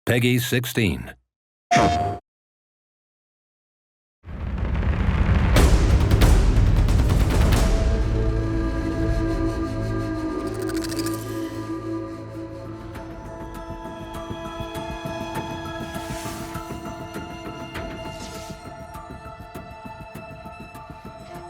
Peggy 16.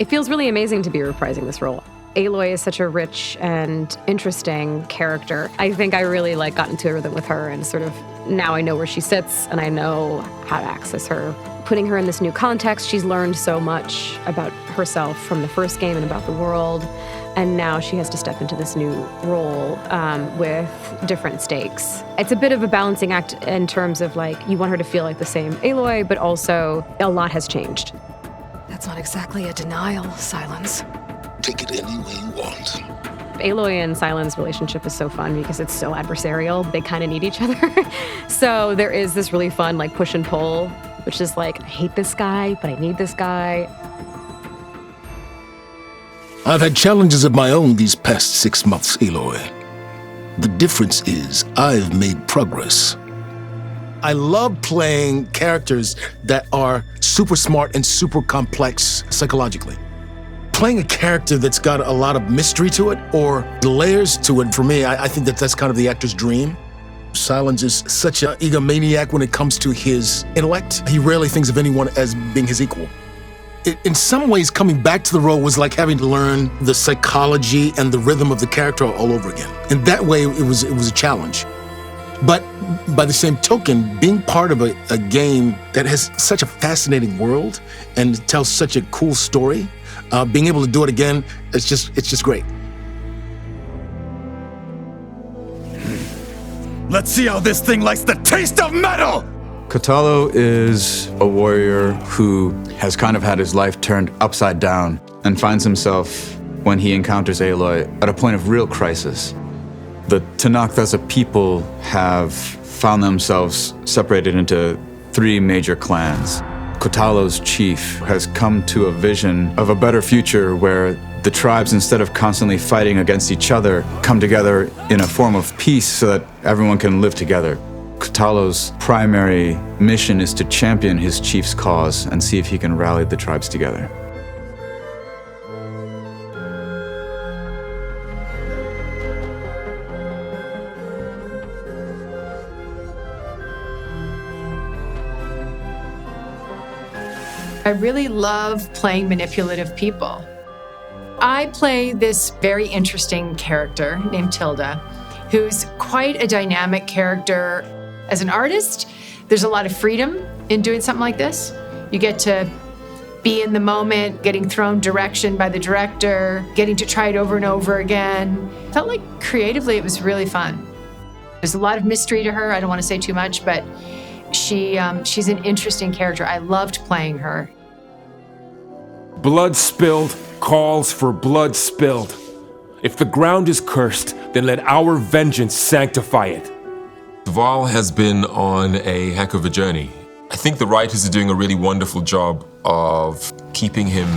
It feels really amazing to be reprising this role. Aloy is such a rich and interesting character. I think I really got into a rhythm with her, and sort of now I know where she sits and I know how to access her. Putting her in this new context, she's learned so much about herself from the first game and about the world, and now she has to step into this new role with different stakes. It's a bit of a balancing act in terms of you want her to feel like the same Aloy, but also a lot has changed. That's not exactly a denial, Silence. Take it any way you want. Aloy and Silence' relationship is so fun because it's so adversarial. They kind of need each other. So there is this really fun push and pull, which is I hate this guy, but I need this guy. I've had challenges of my own these past 6 months, Aloy. The difference is I've made progress. I love playing characters that are super smart and super complex psychologically. Playing a character that's got a lot of mystery to it or layers to it, for me, I think that's kind of the actor's dream. Silence is such an egomaniac when it comes to his intellect. He rarely thinks of anyone as being his equal. In some ways, coming back to the role was like having to learn the psychology and the rhythm of the character all over again. In that way, it was a challenge. But by the same token, being part of a game that has such a fascinating world and tells such a cool story, being able to do it again, it's just great. Let's see how this thing likes the taste of metal! Kotallo is a warrior who has kind of had his life turned upside down and finds himself, when he encounters Aloy, at a point of real crisis. The Tenakth as a people have found themselves separated into 3 major clans. Kotallo's chief has come to a vision of a better future where the tribes, instead of constantly fighting against each other, come together in a form of peace so that everyone can live together. Kotallo's primary mission is to champion his chief's cause and see if he can rally the tribes together. I really love playing manipulative people. I play this very interesting character named Tilda, who's quite a dynamic character. As an artist, there's a lot of freedom in doing something like this. You get to be in the moment, getting thrown direction by the director, getting to try it over and over again. Felt like creatively it was really fun. There's a lot of mystery to her. I don't want to say too much, but she's an interesting character. I loved playing her. Blood spilled calls for blood spilled. If the ground is cursed, then let our vengeance sanctify it. Val has been on a heck of a journey. I think the writers are doing a really wonderful job of keeping him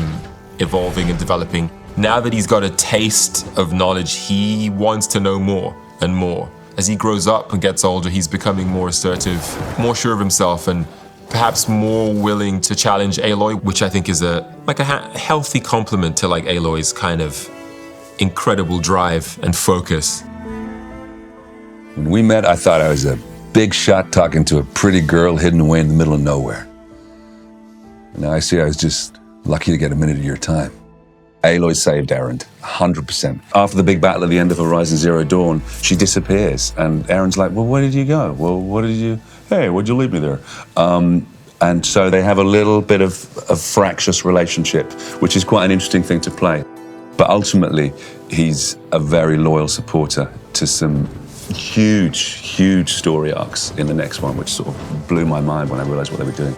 evolving and developing. Now that he's got a taste of knowledge, he wants to know more and more. As he grows up and gets older, he's becoming more assertive, more sure of himself, and perhaps more willing to challenge Aloy, which I think is a healthy complement to Aloy's kind of incredible drive and focus. When we met, I thought I was a big shot talking to a pretty girl hidden away in the middle of nowhere. Now I see I was just lucky to get a minute of your time. Aloy saved Erend, 100%. After the big battle at the end of Horizon Zero Dawn, she disappears, and Erend's like, well, where did you go? Well, hey, why'd you leave me there? And so they have a little bit of a fractious relationship, which is quite an interesting thing to play. But ultimately, he's a very loyal supporter to some huge story arcs in the next one, which sort of blew my mind when I realized what they were doing.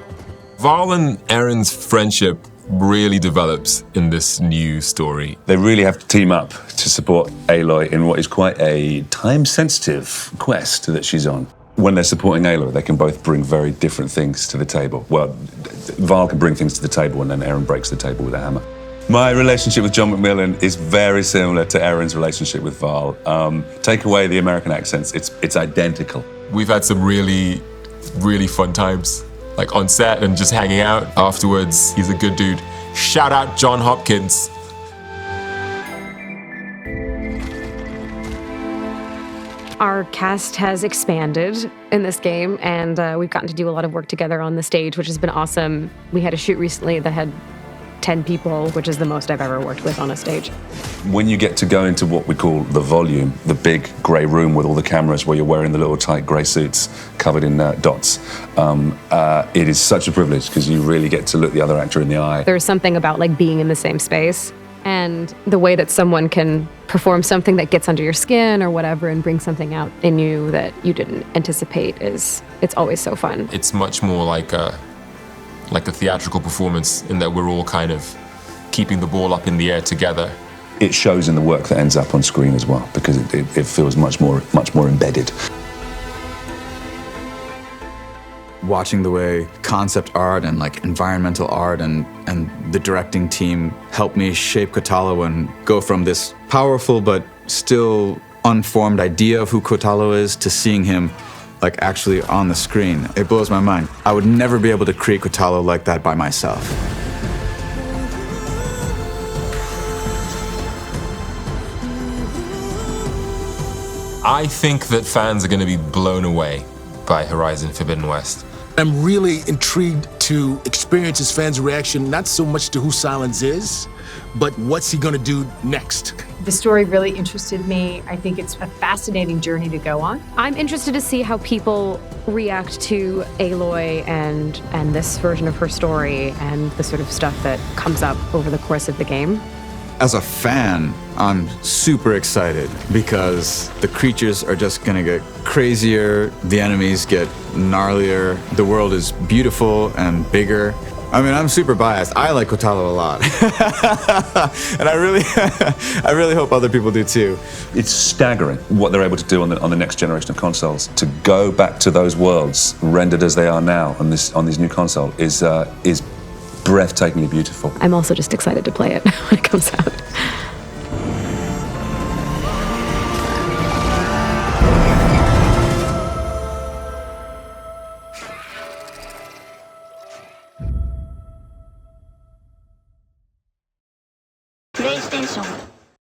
Val and Erend's friendship really develops in this new story. They really have to team up to support Aloy in what is quite a time-sensitive quest that she's on. When they're supporting Aloy, they can both bring very different things to the table. Well, Val can bring things to the table, and then Erend breaks the table with a hammer. My relationship with John McMillan is very similar to Erend's relationship with Val. Take away the American accents, it's identical. We've had some really really fun times, like on set and just hanging out afterwards. He's a good dude. Shout out John Hopkins. Our cast has expanded in this game, and we've gotten to do a lot of work together on the stage, which has been awesome. We had a shoot recently that had 10 people, which is the most I've ever worked with on a stage. When you get to go into what we call the volume, the big grey room with all the cameras where you're wearing the little tight grey suits covered in dots, it is such a privilege because you really get to look the other actor in the eye. There's something about like being in the same space, and the way that someone can perform something that gets under your skin or whatever and bring something out in you that you didn't anticipate it's always so fun. It's much more like a theatrical performance in that we're all kind of keeping the ball up in the air together. It shows in the work that ends up on screen as well because it feels much more embedded. Watching the way concept art and like environmental art and the directing team helped me shape Kotalo and go from this powerful but still unformed idea of who Kotalo is to seeing him like actually on the screen. It blows my mind. I would never be able to create Kotalo like that by myself. I think that fans are going to be blown away by Horizon Forbidden West. I'm really intrigued to experience his fans' reaction, not so much to who Silence is, but what's he gonna do next? The story really interested me. I think it's a fascinating journey to go on. I'm interested to see how people react to Aloy and this version of her story and the sort of stuff that comes up over the course of the game. As a fan, I'm super excited because the creatures are just gonna get crazier, the enemies get gnarlier, the world is beautiful and bigger. I mean, I'm super biased. I like Kotalo a lot. And I really hope other people do too. It's staggering what they're able to do on the next generation of consoles. To go back to those worlds rendered as they are now on this new console is breathtakingly beautiful. I'm also just excited to play it when it comes out.